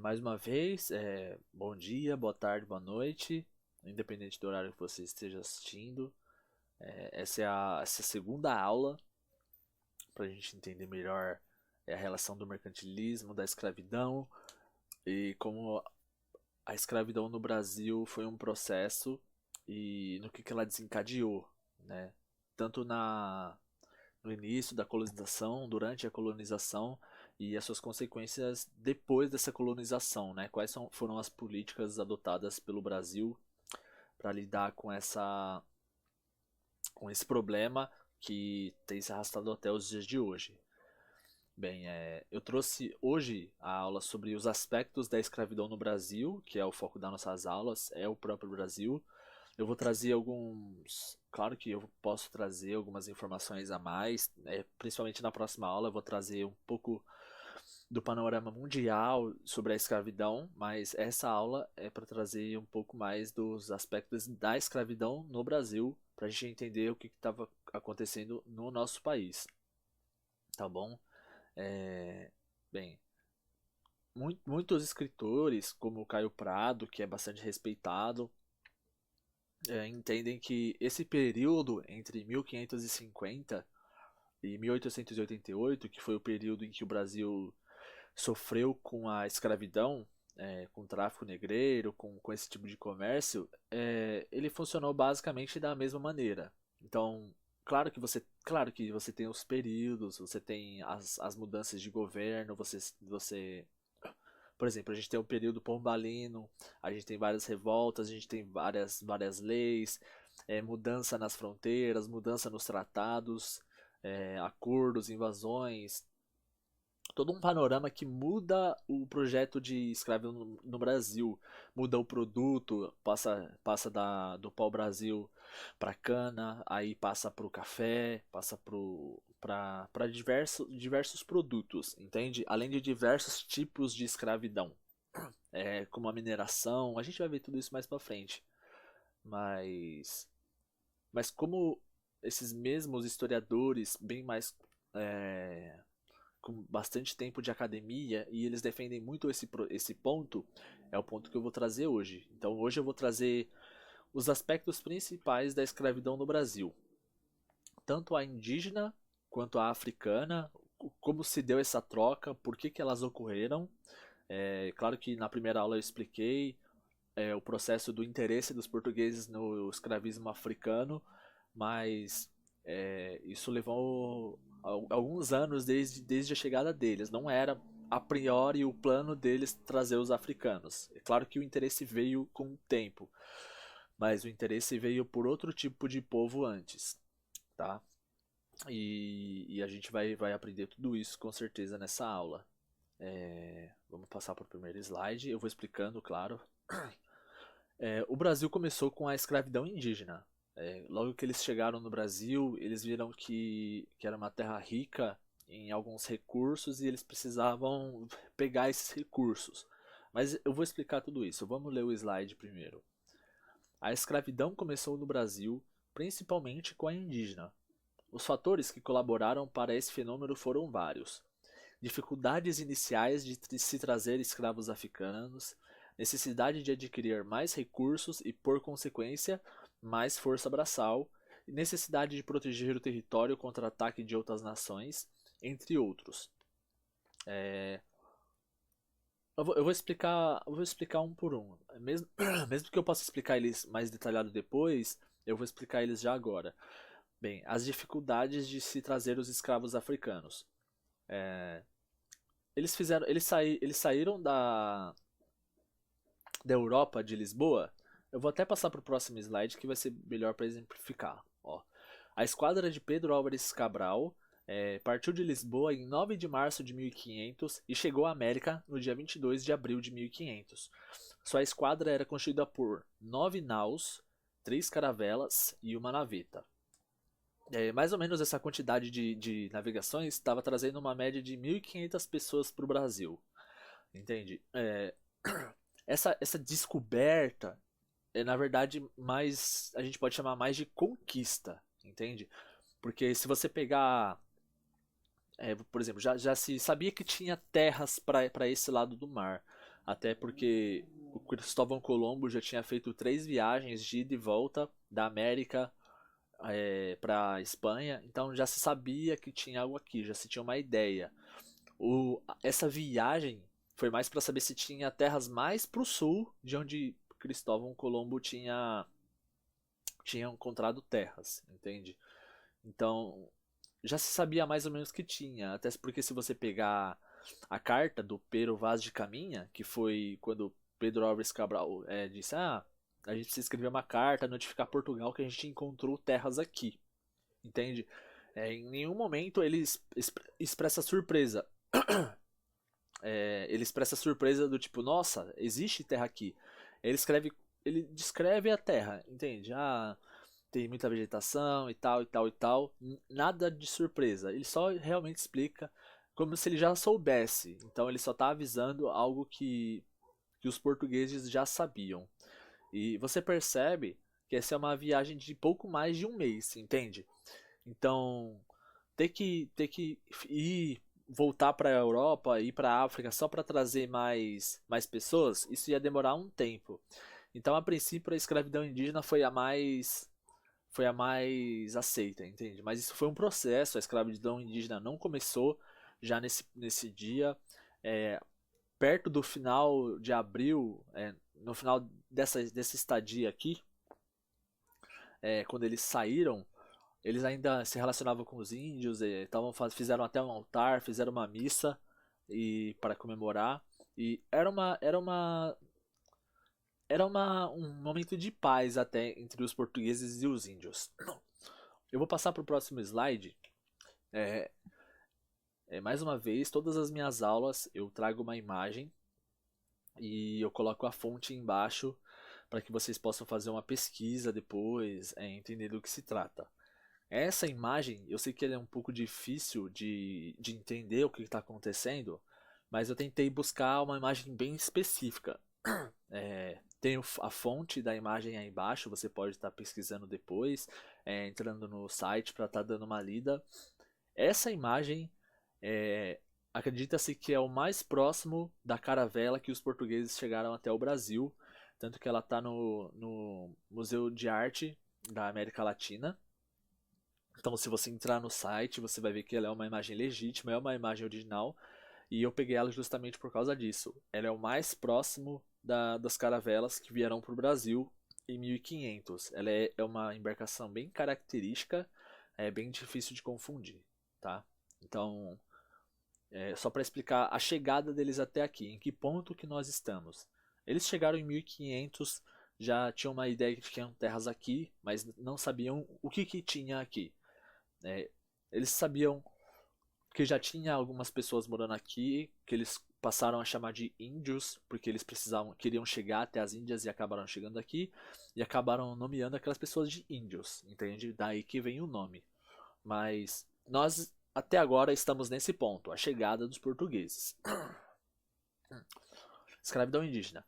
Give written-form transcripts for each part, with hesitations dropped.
Mais uma vez, bom dia, boa tarde, boa noite, independente do horário que você esteja assistindo. Essa é a segunda aula para a gente entender melhor a relação do mercantilismo, da escravidão e como a escravidão no Brasil foi um processo e no que ela desencadeou, né? Tanto no início da colonização, durante a colonização e as suas consequências depois dessa colonização, né? Foram as políticas adotadas pelo Brasil para lidar com esse problema que tem se arrastado até os dias de hoje. Bem, eu trouxe hoje a aula sobre os aspectos da escravidão no Brasil, que é o foco das nossas aulas, é o próprio Brasil. Eu vou trazer alguns. Claro que eu posso trazer algumas informações a mais, principalmente na próxima aula eu vou trazer um pouco do panorama mundial sobre a escravidão, mas essa aula é para trazer um pouco mais dos aspectos da escravidão no Brasil, para a gente entender o que estava acontecendo no nosso país, tá bom? É, Bem, muitos escritores, como o Caio Prado, que é bastante respeitado, entendem que esse período entre 1550 e 1888, que foi o período em que o Brasil sofreu com a escravidão, com o tráfico negreiro, com esse tipo de comércio, ele funcionou basicamente da mesma maneira. Então, claro que você tem os períodos, você tem as mudanças de governo, por exemplo, a gente tem o período pombalino, a gente tem várias revoltas, a gente tem várias leis, mudança nas fronteiras, mudança nos tratados, acordos, invasões, todo um panorama que muda o projeto de escravidão no Brasil, muda o produto, passa do pau-brasil para cana, aí passa para o café, passa para diversos produtos, entende? Além de diversos tipos de escravidão, como a mineração, a gente vai ver tudo isso mais para frente, mas, mas como esses mesmos historiadores, bem mais com bastante tempo de academia e eles defendem muito esse ponto, é o ponto que eu vou trazer hoje. Então hoje eu vou trazer os aspectos principais da escravidão no Brasil, tanto a indígena quanto a africana, como se deu essa troca, por que elas ocorreram. Claro que na primeira aula eu expliquei o processo do interesse dos portugueses no escravismo africano, mas isso levou alguns anos desde a chegada deles. Não era a priori o plano deles trazer os africanos. É claro que o interesse veio com o tempo, mas o interesse veio por outro tipo de povo antes, tá? E a gente vai aprender tudo isso com certeza nessa aula. Vamos passar para o primeiro slide. Eu vou explicando, claro. O Brasil começou com a escravidão indígena. Logo que eles chegaram no Brasil, eles viram que era uma terra rica em alguns recursos e eles precisavam pegar esses recursos. Mas eu vou explicar tudo isso. Vamos ler o slide primeiro. A escravidão começou no Brasil, principalmente com a indígena. Os fatores que colaboraram para esse fenômeno foram vários: dificuldades iniciais de se trazer escravos africanos, necessidade de adquirir mais recursos e, por consequência, mais força braçal, e necessidade de proteger o território contra ataque de outras nações, entre outros. Eu vou explicar um por um. Mesmo, mesmo que eu possa explicar eles mais detalhado depois, eu vou explicar eles já agora. Bem, as dificuldades de se trazer os escravos africanos. Eles saíram da Europa, de Lisboa. Eu vou até passar para o próximo slide que vai ser melhor para exemplificar. Ó. A esquadra de Pedro Álvares Cabral partiu de Lisboa em 9 de março de 1500 e chegou à América no dia 22 de abril de 1500. Sua esquadra era constituída por 9 naus, 3 caravelas e uma naveta. Mais ou menos essa quantidade de navegações estava trazendo uma média de 1.500 pessoas para o Brasil. Entende? Essa descoberta na verdade, mais a gente pode chamar mais de conquista, entende? Porque se você pegar, por exemplo, já se sabia que tinha terras para esse lado do mar. até porque o Cristóvão Colombo já tinha feito 3 viagens de ida e volta da América para Espanha, então já se sabia que tinha algo aqui, já se tinha uma ideia. Essa viagem foi mais para saber se tinha terras mais para o sul de onde Cristóvão Colombo tinha encontrado terras, entende? Então já se sabia mais ou menos que tinha, até porque se você pegar a carta do Pero Vaz de Caminha, que foi quando Pedro Álvares Cabral disse: a gente precisa escrever uma carta, notificar Portugal que a gente encontrou terras aqui, entende? Em nenhum momento ele expressa surpresa. Ele expressa surpresa do tipo, nossa, existe terra aqui. Ele descreve a terra, entende? Tem muita vegetação e tal, e tal, e tal. Nada de surpresa. Ele só realmente explica como se ele já soubesse. Então ele só está avisando algo que os portugueses já sabiam. E você percebe que essa é uma viagem de pouco mais de um mês, entende? Então, ter que ir voltar para a Europa, ir para a África só para trazer mais pessoas, isso ia demorar um tempo. Então, a princípio, a escravidão indígena foi a mais aceita, entende? Mas isso foi um processo, a escravidão indígena não começou já nesse dia. É, perto do final de abril, no final dessa estadia aqui, quando eles saíram, eles ainda se relacionavam com os índios, fizeram até um altar, fizeram uma missa para comemorar. E um momento de paz até entre os portugueses e os índios. Eu vou passar para o próximo slide. Mais uma vez, todas as minhas aulas eu trago uma imagem e eu coloco a fonte embaixo para que vocês possam fazer uma pesquisa depois, entender do que se trata. Essa imagem, eu sei que ela é um pouco difícil de entender o que está acontecendo, mas eu tentei buscar uma imagem bem específica. Tem a fonte da imagem aí embaixo, você pode estar pesquisando depois, entrando no site para estar dando uma lida. Essa imagem, acredita-se que é o mais próximo da caravela que os portugueses chegaram até o Brasil, tanto que ela está no Museu de Arte da América Latina. Então, se você entrar no site, você vai ver que ela é uma imagem legítima, é uma imagem original, e eu peguei ela justamente por causa disso. Ela é o mais próximo das caravelas que vieram para o Brasil em 1500. Ela é uma embarcação bem característica, é bem difícil de confundir, tá? Então, só para explicar a chegada deles até aqui, em que ponto que nós estamos. Eles chegaram em 1500, já tinham uma ideia de que tinham terras aqui, mas não sabiam o que tinha aqui. Eles sabiam que já tinha algumas pessoas morando aqui, que eles passaram a chamar de índios, porque eles queriam chegar até as Índias e acabaram chegando aqui, e acabaram nomeando aquelas pessoas de índios, entende? Daí que vem o nome. Mas nós até agora estamos nesse ponto, a chegada dos portugueses. Escravidão indígena.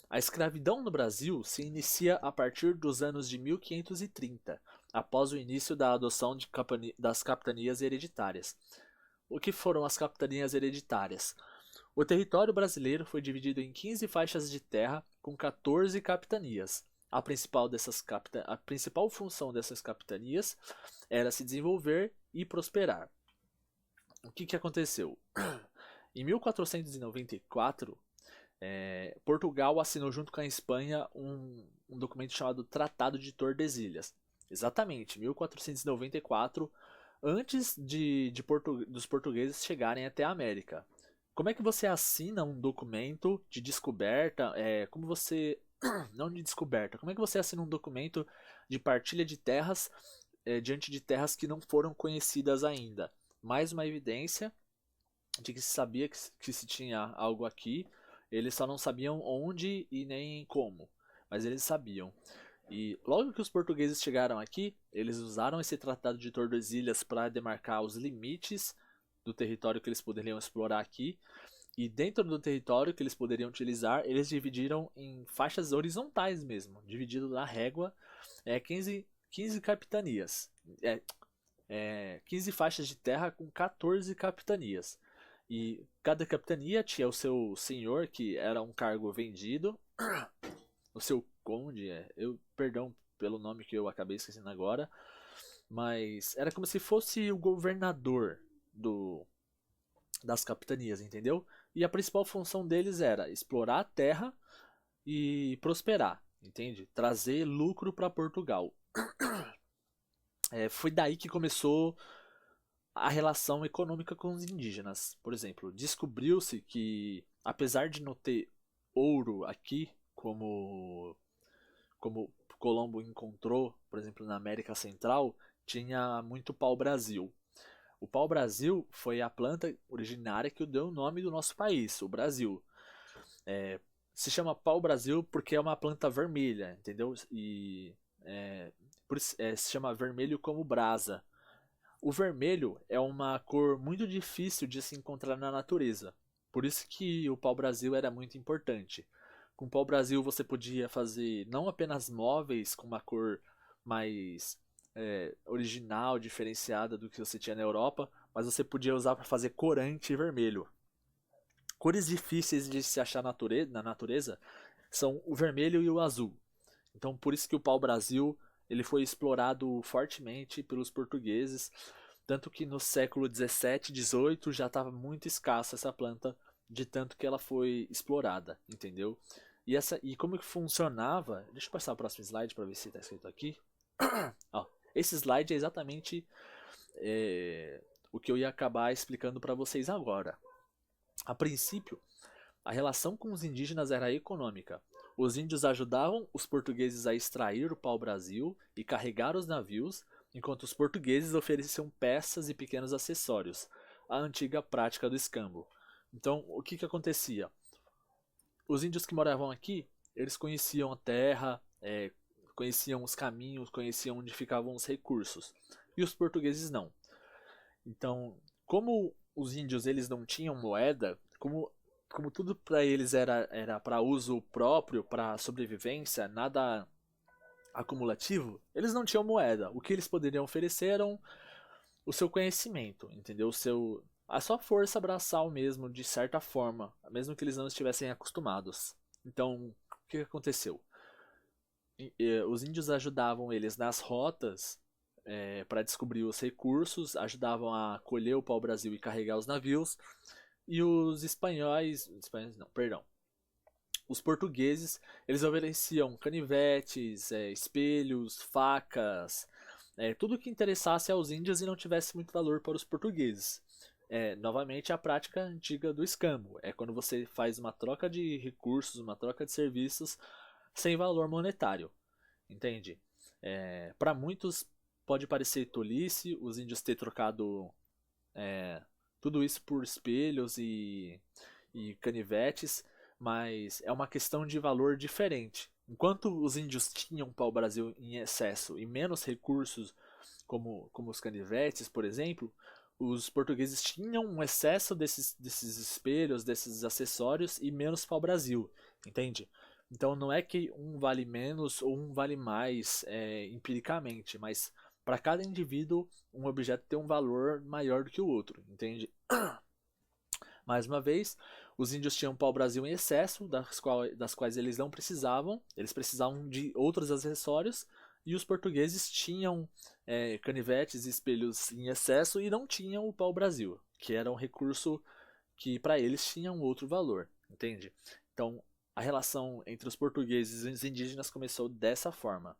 A escravidão no Brasil se inicia a partir dos anos de 1530, após o início da adoção das capitanias hereditárias. O que foram as capitanias hereditárias? O território brasileiro foi dividido em 15 faixas de terra com 14 capitanias. A principal função dessas capitanias era se desenvolver e prosperar. O que aconteceu? Em 1494, Portugal assinou junto com a Espanha um documento chamado Tratado de Tordesilhas. Exatamente, 1494, antes dos portugueses chegarem até a América. Como é que você assina um documento de descoberta? Como você. Não de descoberta. Como é que você assina um documento de partilha de terras diante de terras que não foram conhecidas ainda? Mais uma evidência de que se sabia que se tinha algo aqui. Eles só não sabiam onde e nem como, mas eles sabiam. E logo que os portugueses chegaram aqui, eles usaram esse Tratado de Tordesilhas para demarcar os limites do território que eles poderiam explorar aqui. E dentro do território que eles poderiam utilizar, eles dividiram em faixas horizontais mesmo, dividido na régua, 15 capitanias. 15 faixas de terra com 14 capitanias. E cada capitania tinha o seu senhor, que era um cargo vendido, o seu conde, perdão pelo nome que eu acabei esquecendo agora, mas era como se fosse o governador do, das capitanias, entendeu? E a principal função deles era explorar a terra e prosperar, entende? Trazer lucro para Portugal. Foi daí que começou a relação econômica com os indígenas. Por exemplo, descobriu-se que, apesar de não ter ouro aqui, como Colombo encontrou, por exemplo, na América Central, tinha muito pau-brasil. O pau-brasil foi a planta originária que deu o nome do nosso país, o Brasil. É, Se chama pau-brasil porque é uma planta vermelha, entendeu? E se chama vermelho como brasa. O vermelho é uma cor muito difícil de se encontrar na natureza. Por isso que o pau-brasil era muito importante. Com o pau-brasil você podia fazer não apenas móveis com uma cor mais original, diferenciada do que você tinha na Europa, mas você podia usar para fazer corante vermelho. Cores difíceis de se achar na natureza são o vermelho e o azul. Então por isso que o pau-brasil ele foi explorado fortemente pelos portugueses, tanto que no século 17, 18 já estava muito escassa essa planta, de tanto que ela foi explorada, entendeu? E como que funcionava? Deixa eu passar o próximo slide para ver se está escrito aqui. Ó, esse slide é exatamente o que eu ia acabar explicando para vocês agora. A princípio, a relação com os indígenas era econômica. Os índios ajudavam os portugueses a extrair o pau-brasil e carregar os navios, enquanto os portugueses ofereciam peças e pequenos acessórios, a antiga prática do escambo. Então, o que acontecia? Os índios que moravam aqui, eles conheciam a terra, conheciam os caminhos, conheciam onde ficavam os recursos, e os portugueses não. Então, como os índios eles não tinham moeda, como tudo para eles era para uso próprio, para sobrevivência, nada acumulativo, eles não tinham moeda. O que eles poderiam oferecer era o seu conhecimento, entendeu? A sua força braçal mesmo, de certa forma, mesmo que eles não estivessem acostumados. Então, o que aconteceu? Os índios ajudavam eles nas rotas para descobrir os recursos, ajudavam a colher o pau-brasil e carregar os navios. E os espanhóis não, perdão. Os portugueses, eles ofereciam canivetes, espelhos, facas, tudo que interessasse aos índios e não tivesse muito valor para os portugueses. Novamente a prática antiga do escambo. É quando você faz uma troca de recursos, uma troca de serviços sem valor monetário. Entende? Para muitos pode parecer tolice os índios ter trocado tudo isso por espelhos e canivetes, mas é uma questão de valor diferente. Enquanto os índios tinham pau-brasil em excesso e menos recursos, como os canivetes, por exemplo, os portugueses tinham um excesso desses espelhos, desses acessórios e menos pau-brasil, entende? Então não é que um vale menos ou um vale mais empiricamente, mas para cada indivíduo um objeto tem um valor maior do que o outro, entende? Mais uma vez, os índios tinham pau-brasil em excesso, das quais eles não precisavam, eles precisavam de outros acessórios, e os portugueses tinham canivetes e espelhos em excesso e não tinham o pau-brasil, que era um recurso que para eles tinha um outro valor, entende? Então, a relação entre os portugueses e os indígenas começou dessa forma.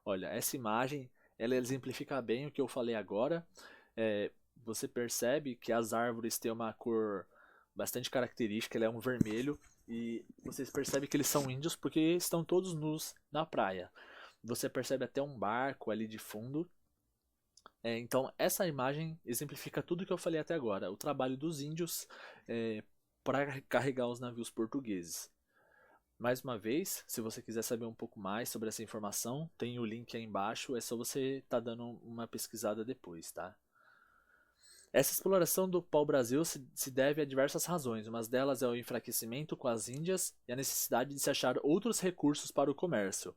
Olha, essa imagem ela exemplifica bem o que eu falei agora. Você percebe que as árvores têm uma cor bastante característica, ele é um vermelho, e vocês percebem que eles são índios porque estão todos nus na praia. Você percebe até um barco ali de fundo. Então essa imagem exemplifica tudo que eu falei até agora, o trabalho dos índios para carregar os navios portugueses. Mais uma vez, se você quiser saber um pouco mais sobre essa informação, tem o link aí embaixo, é só você estar dando uma pesquisada depois, tá? Essa exploração do pau-brasil se deve a diversas razões, uma delas é o enfraquecimento com as Índias e a necessidade de se achar outros recursos para o comércio.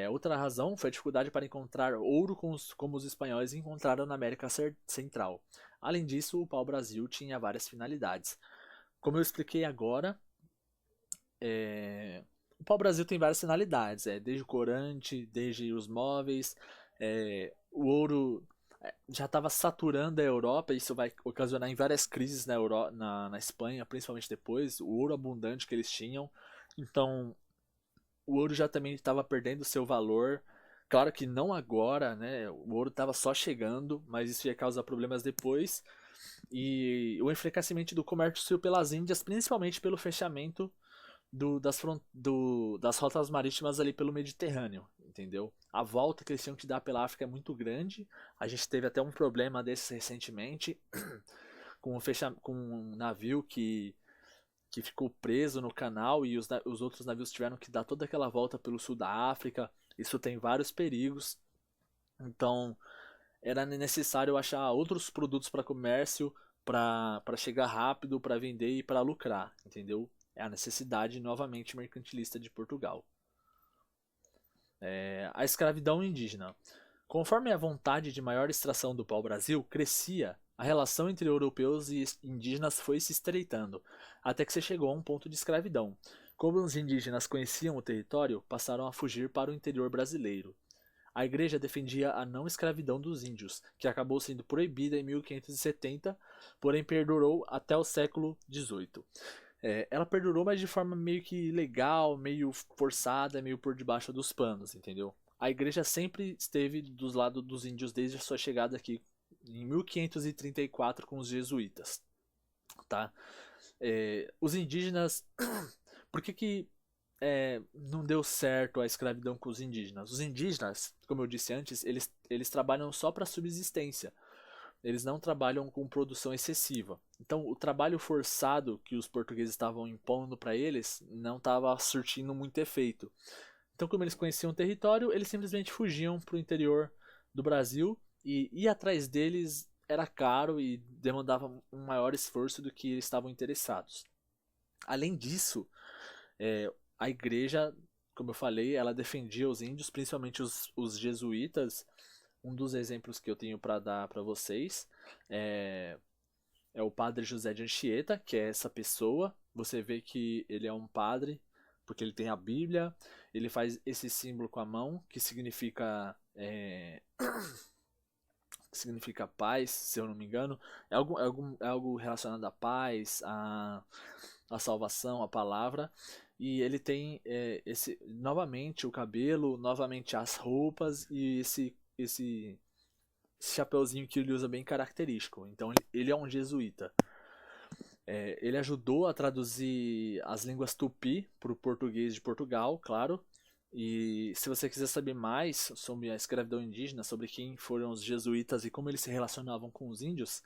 Outra razão foi a dificuldade para encontrar ouro como os espanhóis encontraram na América Central. Além disso, o pau-brasil tinha várias finalidades. Como eu expliquei agora, o pau-brasil tem várias finalidades, desde o corante, desde os móveis, o ouro já estava saturando a Europa, isso vai ocasionar em várias crises na Espanha, principalmente depois, o ouro abundante que eles tinham. Então, o ouro já também estava perdendo seu valor. Claro que não agora, né? O ouro estava só chegando, mas isso ia causar problemas depois. E o enfraquecimento do comércio pelas Índias, principalmente pelo fechamento das rotas marítimas ali pelo Mediterrâneo, entendeu? A volta que eles tinham que dar pela África é muito grande. A gente teve até um problema desses recentemente, com um navio que ficou preso no canal e os outros navios tiveram que dar toda aquela volta pelo sul da África. Isso tem vários perigos. Então, era necessário achar outros produtos para comércio, para chegar rápido, para vender e para lucrar, entendeu? É a necessidade novamente mercantilista de Portugal. A escravidão indígena. Conforme a vontade de maior extração do pau-brasil crescia, a relação entre europeus e indígenas foi se estreitando, até que se chegou a um ponto de escravidão. Como os indígenas conheciam o território, passaram a fugir para o interior brasileiro. A igreja defendia a não escravidão dos índios, que acabou sendo proibida em 1570, porém perdurou até o século XVIII. Ela perdurou, mas de forma meio que ilegal, meio forçada, meio por debaixo dos panos, entendeu? A igreja sempre esteve dos lados dos índios desde a sua chegada aqui em 1534 com os jesuítas, tá? Os indígenas, por que não deu certo a escravidão com os indígenas? Os indígenas, como eu disse antes, eles trabalham só para subsistência. Eles não trabalham com produção excessiva. Então, o trabalho forçado que os portugueses estavam impondo para eles não estava surtindo muito efeito. Então, como eles conheciam o território, eles simplesmente fugiam para o interior do Brasil e ir atrás deles era caro e demandava um maior esforço do que eles estavam interessados. Além disso, a igreja, como eu falei, ela defendia os índios, principalmente os jesuítas. Um dos exemplos que eu tenho para dar para vocês é o padre José de Anchieta, que é essa pessoa. Você vê que ele é um padre porque ele tem a Bíblia, ele faz esse símbolo com a mão que significa paz, se eu não me engano. É algo relacionado à paz, à salvação, à palavra. E ele tem novamente o cabelo, novamente as roupas e esse chapeuzinho que ele usa bem característico. Então ele é um jesuíta. Ele ajudou a traduzir as línguas tupi para o português de Portugal, claro. E se você quiser saber mais sobre a escravidão indígena, sobre quem foram os jesuítas e como eles se relacionavam com os índios,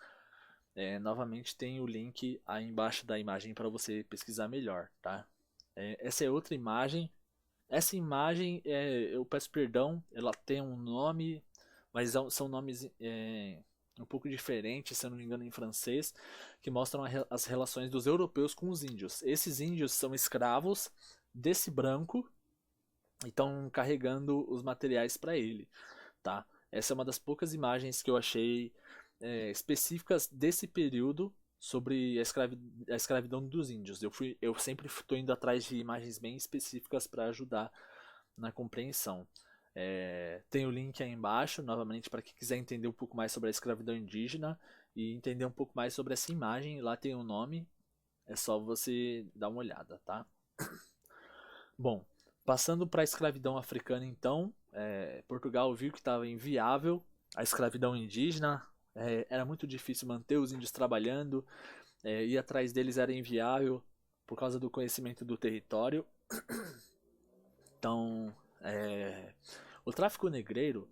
novamente tem o link aí embaixo da imagem para você pesquisar melhor, tá? Essa é outra imagem. Essa imagem, eu peço perdão, ela tem um nome, mas são nomes um pouco diferentes, se eu não me engano, em francês, que mostram as relações dos europeus com os índios. Esses índios são escravos desse branco e estão carregando os materiais para ele, tá? Essa é uma das poucas imagens que eu achei específicas desse período sobre a escravidão dos índios. Eu sempre estou indo atrás de imagens bem específicas para ajudar na compreensão. Tem o link aí embaixo, novamente, para quem quiser entender um pouco mais sobre a escravidão indígena e entender um pouco mais sobre essa imagem. Lá tem o nome, é só você dar uma olhada, tá? Bom, passando para a escravidão africana, então, Portugal viu que estava inviável a escravidão indígena. Era muito difícil manter os índios trabalhando, ir atrás deles era inviável por causa do conhecimento do território. Então, o tráfico negreiro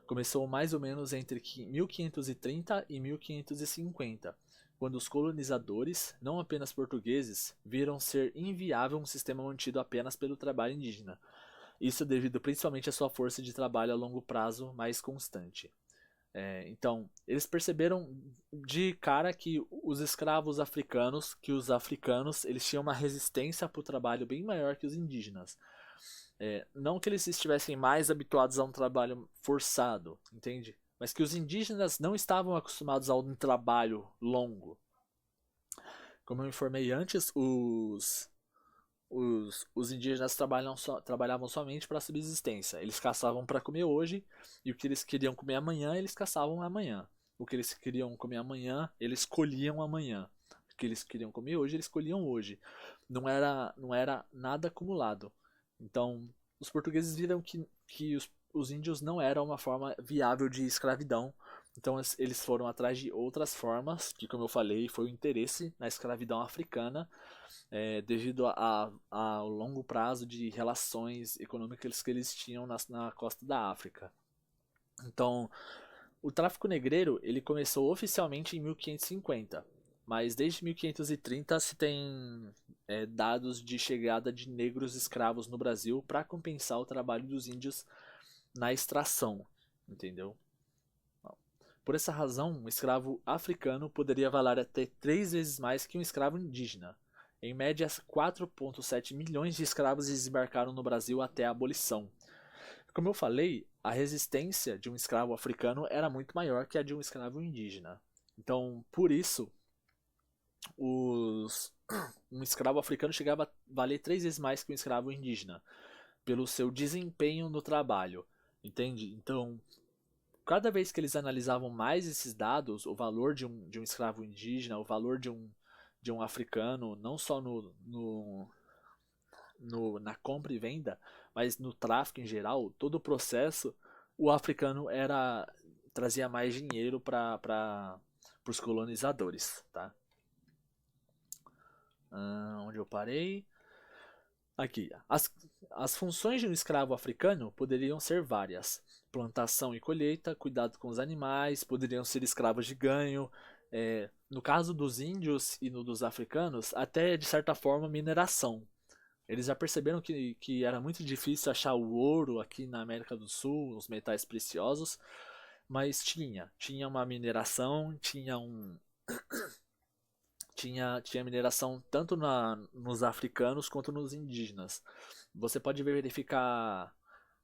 começou mais ou menos entre 1530 e 1550, quando os colonizadores, não apenas portugueses, viram ser inviável um sistema mantido apenas pelo trabalho indígena. Isso devido principalmente à sua força de trabalho a longo prazo mais constante. Então, eles perceberam de cara que os escravos africanos, eles tinham uma resistência para o trabalho bem maior que os indígenas. Não que eles estivessem mais habituados a um trabalho forçado, entende? Mas que os indígenas não estavam acostumados a um trabalho longo. Como eu informei antes, os indígenas trabalhavam somente para subsistência. Eles caçavam para comer hoje, e o que eles queriam comer amanhã, eles caçavam amanhã. O que eles queriam comer amanhã, eles colhiam amanhã. O que eles queriam comer hoje, eles colhiam hoje. Não era nada acumulado. Então, os portugueses viram que os índios não eram uma forma viável de escravidão. Então, eles foram atrás de outras formas, que, como eu falei, foi o interesse na escravidão africana, devido ao longo prazo de relações econômicas que eles tinham na costa da África. Então, o tráfico negreiro ele começou oficialmente em 1550, mas desde 1530 se tem dados de chegada de negros escravos no Brasil para compensar o trabalho dos índios na extração, entendeu? Por essa razão, um escravo africano poderia valer até 3 vezes mais que um escravo indígena. Em média, 4,7 milhões de escravos desembarcaram no Brasil até a abolição. Como eu falei, a resistência de um escravo africano era muito maior que a de um escravo indígena. Então, por isso, um escravo africano chegava a valer 3 vezes mais que um escravo indígena, pelo seu desempenho no trabalho. Entende? Então, cada vez que eles analisavam mais esses dados, o valor de um escravo indígena, o valor de um africano, não só na compra e venda, mas no tráfico em geral, todo o processo, o africano trazia mais dinheiro para os colonizadores, tá? Onde eu parei? Aqui. As funções de um escravo africano poderiam ser várias: plantação e colheita, cuidado com os animais, poderiam ser escravos de ganho. No caso dos índios e no dos africanos, até de certa forma mineração. Eles já perceberam que era muito difícil achar o ouro aqui na América do Sul, os metais preciosos, mas tinha uma mineração, tinha mineração tanto nos africanos quanto nos indígenas. Você pode verificar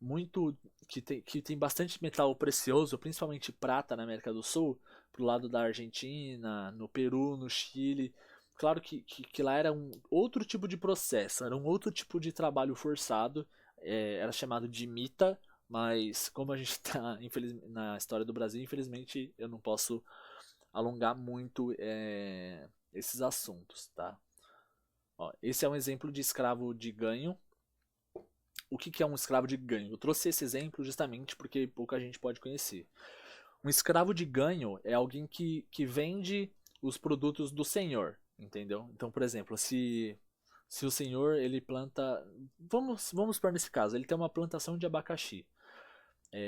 muito que tem bastante metal precioso, principalmente prata na América do Sul, pro lado da Argentina, no Peru, no Chile. Claro que lá era um outro tipo de processo, era um outro tipo de trabalho forçado, era chamado de mita, mas como a gente está na história do Brasil, infelizmente eu não posso alongar muito esses assuntos, tá? Ó, esse é um exemplo de escravo de ganho. O que é um escravo de ganho? Eu trouxe esse exemplo justamente porque pouca gente pode conhecer. Um escravo de ganho é alguém que vende os produtos do senhor, entendeu? Então, por exemplo, se o senhor ele planta, vamos por nesse caso, ele tem uma plantação de abacaxi.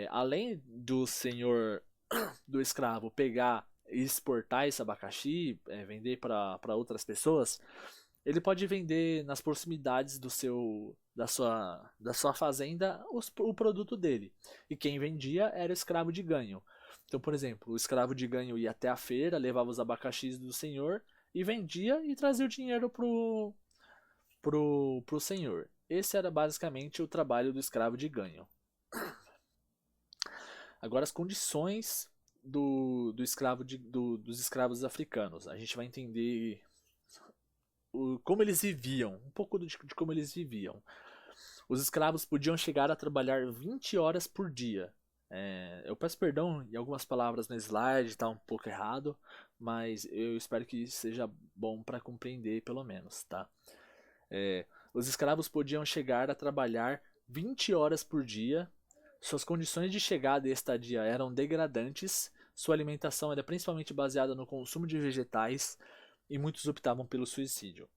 Além do senhor do escravo pegar e exportar esse abacaxi, vender para outras pessoas, ele pode vender nas proximidades da sua fazenda o produto dele. E quem vendia era o escravo de ganho. Então, por exemplo, o escravo de ganho ia até a feira, levava os abacaxis do senhor e vendia e trazia o dinheiro pro senhor. Esse era basicamente o trabalho do escravo de ganho. Agora, as condições dos escravos africanos. A gente vai entender como eles viviam, um pouco de como eles viviam. Os escravos podiam chegar a trabalhar 20 horas por dia. Eu peço perdão em algumas palavras no slide, está um pouco errado, mas eu espero que seja bom para compreender pelo menos, tá? Os escravos podiam chegar a trabalhar 20 horas por dia. Suas condições de chegada e estadia eram degradantes. Sua alimentação era principalmente baseada no consumo de vegetais e muitos optavam pelo suicídio.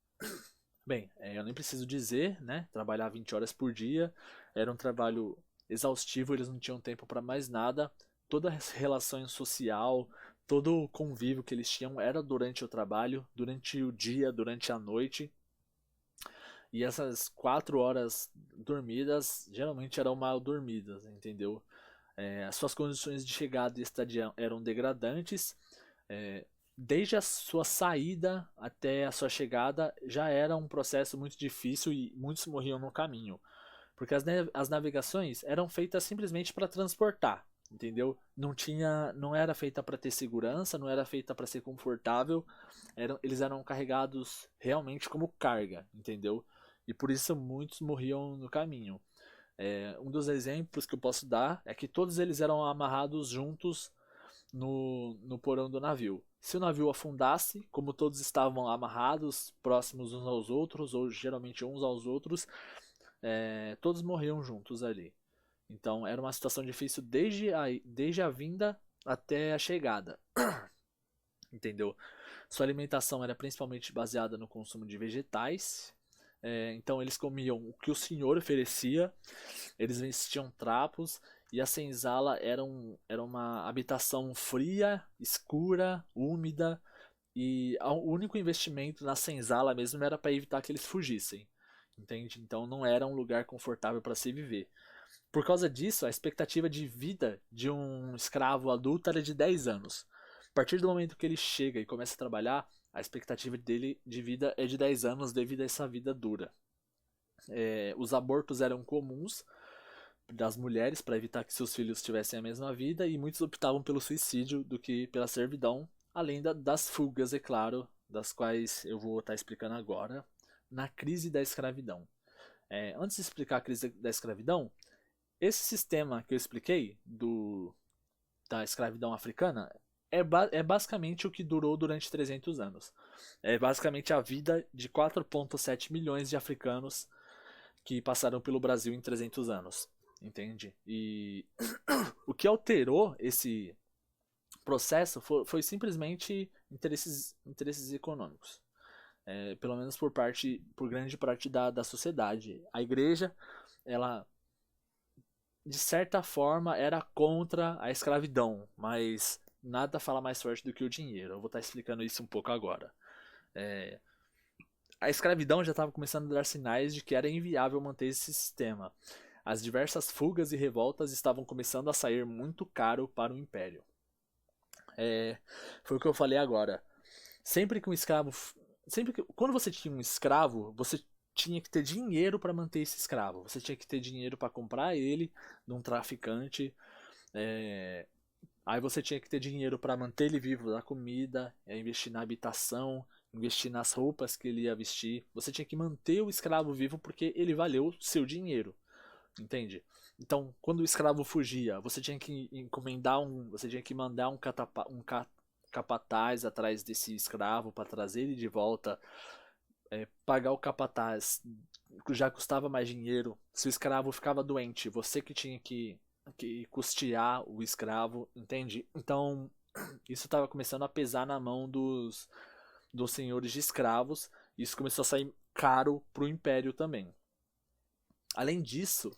Bem, eu nem preciso dizer, né? Trabalhar 20 horas por dia era um trabalho exaustivo, eles não tinham tempo para mais nada. Toda a relação social, todo o convívio que eles tinham era durante o trabalho, durante o dia, durante a noite. E essas 4 horas dormidas geralmente eram mal dormidas, entendeu? As suas condições de chegada e estadia eram degradantes. Desde a sua saída até a sua chegada já era um processo muito difícil e muitos morriam no caminho. Porque as navegações eram feitas simplesmente para transportar, entendeu? Não era feita para ter segurança, não era feita para ser confortável, eles eram carregados realmente como carga, entendeu? E por isso muitos morriam no caminho. Um dos exemplos que eu posso dar é que todos eles eram amarrados juntos no porão do navio. Se o navio afundasse, como todos estavam amarrados, próximos uns aos outros, ou geralmente uns aos outros, todos morriam juntos ali. Então era uma situação difícil desde a vinda até a chegada. Entendeu? Sua alimentação era principalmente baseada no consumo de vegetais. Então eles comiam o que o senhor oferecia, eles vestiam trapos, e a senzala era uma habitação fria, escura, úmida, e o único investimento na senzala mesmo era para evitar que eles fugissem. Entende? Então não era um lugar confortável para se viver. Por causa disso, a expectativa de vida de um escravo adulto era de 10 anos. A partir do momento que ele chega e começa a trabalhar, a expectativa dele de vida é de 10 anos devido a essa vida dura. Os abortos eram comuns das mulheres para evitar que seus filhos tivessem a mesma vida, e muitos optavam pelo suicídio do que pela servidão, além das fugas, é claro, das quais eu vou estar explicando agora, na crise da escravidão. Antes de explicar a crise da escravidão, esse sistema que eu expliquei da escravidão africana é basicamente o que durou durante 300 anos. É basicamente a vida de 4,7 milhões de africanos que passaram pelo Brasil em 300 anos. Entende? E o que alterou esse processo foi simplesmente interesses econômicos. Pelo menos por grande parte da sociedade. A igreja, ela de certa forma era contra a escravidão, mas nada fala mais forte do que o dinheiro. Eu vou estar explicando isso um pouco agora. A escravidão já estava começando a dar sinais de que era inviável manter esse sistema. As diversas fugas e revoltas estavam começando a sair muito caro para o império. Foi o que eu falei agora. Sempre que um escravo. Quando você tinha um escravo, você tinha que ter dinheiro para manter esse escravo. Você tinha que ter dinheiro para comprar ele de um traficante. Aí você tinha que ter dinheiro para manter ele vivo da comida, investir na habitação, investir nas roupas que ele ia vestir. Você tinha que manter o escravo vivo porque ele valeu seu dinheiro. Entende? Então, quando o escravo fugia, você tinha que você tinha que mandar um capataz atrás desse escravo para trazer ele de volta. Pagar o capataz já custava mais dinheiro. Se o escravo ficava doente, você que tinha que custear o escravo, entende? Então, isso estava começando a pesar na mão dos senhores de escravos. E isso começou a sair caro para o império também. Além disso,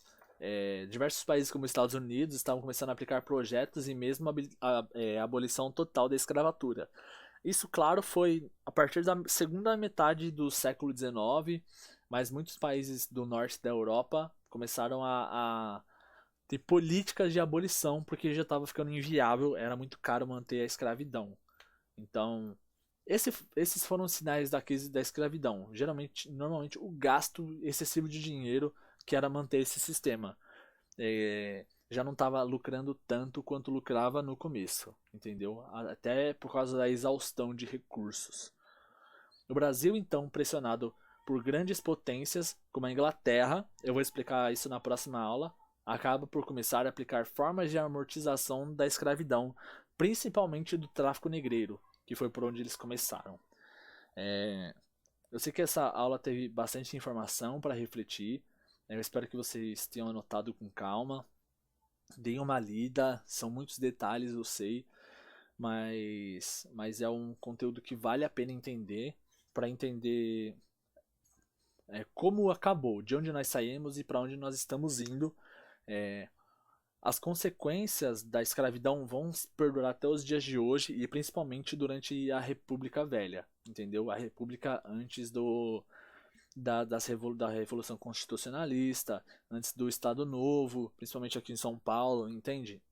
diversos países como os Estados Unidos estavam começando a aplicar projetos e mesmo a abolição total da escravatura. Isso, claro, foi a partir da segunda metade do século XIX, mas muitos países do norte da Europa começaram a ter políticas de abolição porque já estava ficando inviável, era muito caro manter a escravidão. Então, esses foram os sinais da crise da escravidão. Normalmente, o gasto excessivo de dinheiro que era manter esse sistema. Já não estava lucrando tanto quanto lucrava no começo, entendeu? Até por causa da exaustão de recursos. O Brasil, então, pressionado por grandes potências, como a Inglaterra, eu vou explicar isso na próxima aula, acaba por começar a aplicar formas de amortização da escravidão, principalmente do tráfico negreiro, que foi por onde eles começaram. Eu sei que essa aula teve bastante informação para refletir. Eu espero que vocês tenham anotado com calma. Deem uma lida, são muitos detalhes, eu sei, mas é um conteúdo que vale a pena entender, para entender como acabou, de onde nós saímos e para onde nós estamos indo. As consequências da escravidão vão perdurar até os dias de hoje, e principalmente durante a República Velha, entendeu? A República antes da Revolução Constitucionalista, antes do Estado Novo, principalmente aqui em São Paulo, entende?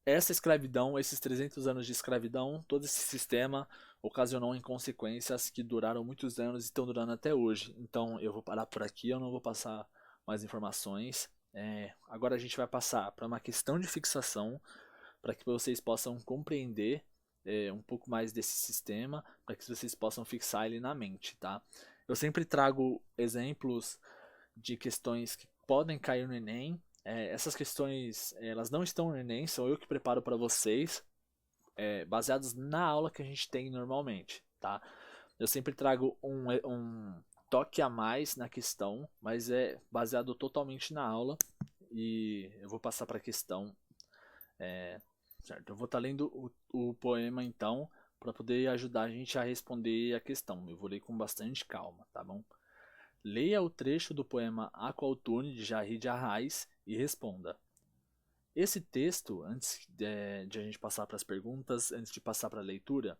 Essa escravidão, esses 300 anos de escravidão, todo esse sistema ocasionou em consequências que duraram muitos anos e estão durando até hoje. Então eu vou parar por aqui, eu não vou passar mais informações. Agora a gente vai passar para uma questão de fixação, para que vocês possam compreender um pouco mais desse sistema, para que vocês possam fixar ele na mente, tá? Eu sempre trago exemplos de questões que podem cair no Enem. Essas questões, elas não estão no Enem, são eu que preparo para vocês, baseados na aula que a gente tem normalmente, tá? Eu sempre trago um toque a mais na questão, mas é baseado totalmente na aula, e eu vou passar para a questão, certo? Eu vou estar lendo o poema então, para poder ajudar a gente a responder a questão. Eu vou ler com bastante calma, tá bom? Leia o trecho do poema Aqualtune de Jair de Arraes e responda. Esse texto, antes de a gente passar para as perguntas, antes de passar para a leitura,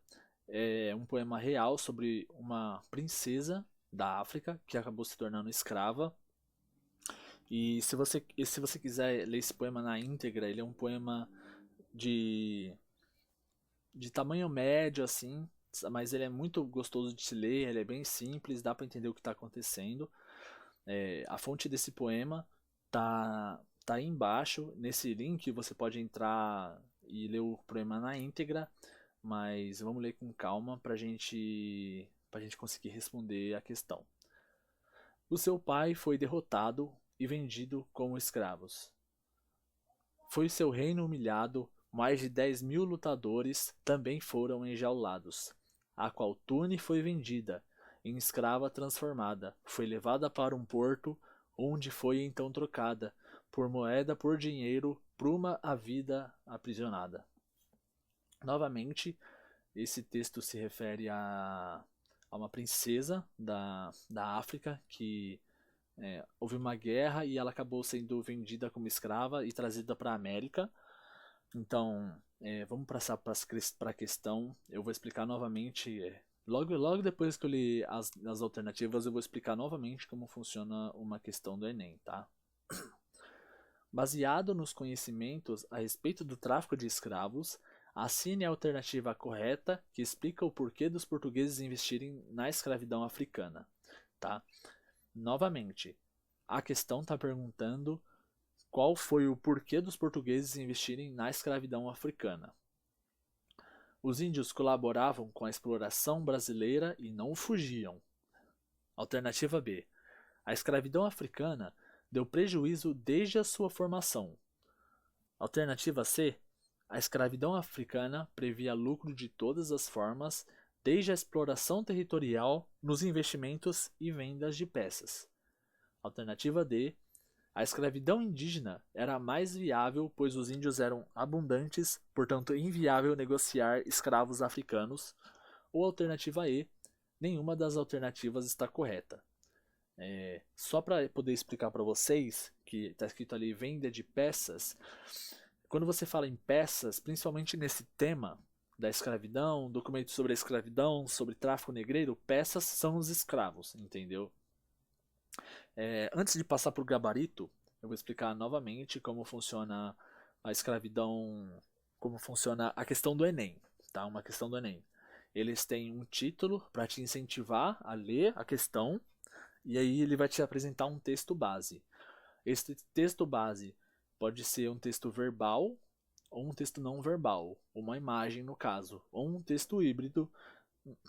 é um poema real sobre uma princesa da África que acabou se tornando escrava. E se você quiser ler esse poema na íntegra, ele é um poema de tamanho médio, assim, mas ele é muito gostoso de se ler, ele é bem simples, dá para entender o que está acontecendo. A fonte desse poema tá aí embaixo, nesse link você pode entrar e ler o poema na íntegra, mas vamos ler com calma para gente conseguir responder a questão. O seu pai foi derrotado e vendido como escravos. Foi seu reino humilhado, mais de 10.000 lutadores também foram enjaulados. A Aqualtune foi vendida, em escrava transformada, foi levada para um porto, onde foi então trocada, por moeda por dinheiro, pruma a vida aprisionada. Novamente, esse texto se refere a uma princesa da África que houve uma guerra e ela acabou sendo vendida como escrava e trazida para a América. Então, vamos passar para a questão. Eu vou explicar novamente. Logo depois que eu li as alternativas, eu vou explicar novamente como funciona uma questão do Enem, tá? Baseado nos conhecimentos a respeito do tráfico de escravos, assine a alternativa correta que explica o porquê dos portugueses investirem na escravidão africana, tá? Novamente, a questão está perguntando qual foi o porquê dos portugueses investirem na escravidão africana. Os índios colaboravam com a exploração brasileira e não fugiam. Alternativa B. A escravidão africana deu prejuízo desde a sua formação. Alternativa C. A escravidão africana previa lucro de todas as formas, desde a exploração territorial nos investimentos e vendas de peças. Alternativa D. A escravidão indígena era mais viável, pois os índios eram abundantes, portanto inviável negociar escravos africanos. Ou alternativa E. Nenhuma das alternativas está correta. Só para poder explicar para vocês, que está escrito ali venda de peças, quando você fala em peças, principalmente nesse tema da escravidão, documentos sobre a escravidão, sobre tráfico negreiro, peças são os escravos, entendeu? Antes de passar para o gabarito, eu vou explicar novamente como funciona a escravidão, como funciona a questão do Enem, tá? Uma questão do Enem. Eles têm um título para te incentivar a ler a questão, e aí ele vai te apresentar um texto base. Esse texto base pode ser um texto verbal ou um texto não verbal, uma imagem no caso, ou um texto híbrido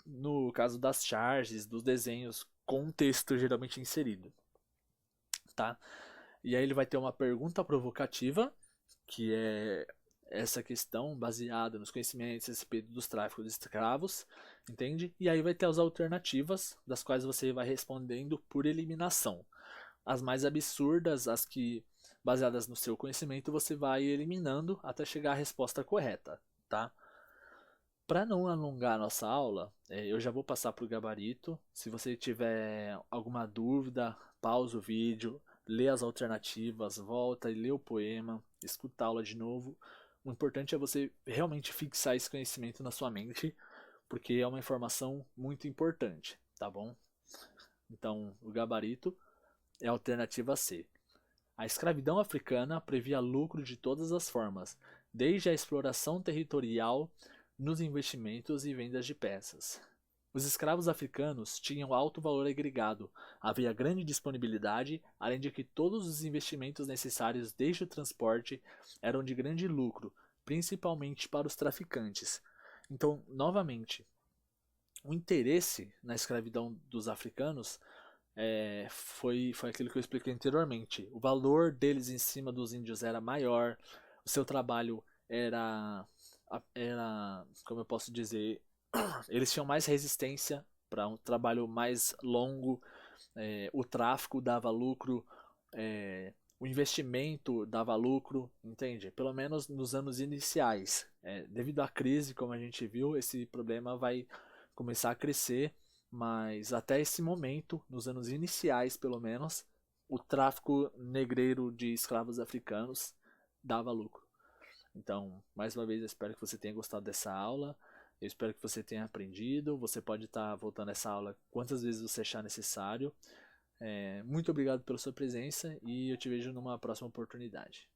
no caso das charges, dos desenhos com um texto geralmente inserido, tá? E aí ele vai ter uma pergunta provocativa, que é essa questão baseada nos conhecimentos a respeito dos tráficos de escravos, entende? E aí vai ter as alternativas, das quais você vai respondendo por eliminação. As mais absurdas, as que baseadas no seu conhecimento, você vai eliminando até chegar à resposta correta, tá? Para não alongar a nossa aula, eu já vou passar para o gabarito. Se você tiver alguma dúvida, pausa o vídeo, lê as alternativas, volta e lê o poema, escuta a aula de novo. O importante é você realmente fixar esse conhecimento na sua mente, porque é uma informação muito importante, tá bom? Então, o gabarito é a alternativa C. A escravidão africana previa lucro de todas as formas, desde a exploração territorial nos investimentos e vendas de peças. Os escravos africanos tinham alto valor agregado, havia grande disponibilidade, além de que todos os investimentos necessários desde o transporte eram de grande lucro, principalmente para os traficantes. Então, novamente, o interesse na escravidão dos africanos foi aquilo que eu expliquei anteriormente. O valor deles em cima dos índios era maior, o seu trabalho era, como eu posso dizer, eles tinham mais resistência para um trabalho mais longo, o tráfico dava lucro, o investimento dava lucro, entende? Pelo menos nos anos iniciais. Devido à crise, como a gente viu, esse problema vai começar a crescer, mas até esse momento, nos anos iniciais pelo menos, o tráfico negreiro de escravos africanos dava lucro. Então, mais uma vez, eu espero que você tenha gostado dessa aula. Eu espero que você tenha aprendido. Você pode estar voltando a essa aula quantas vezes você achar necessário. Muito obrigado pela sua presença e eu te vejo numa próxima oportunidade.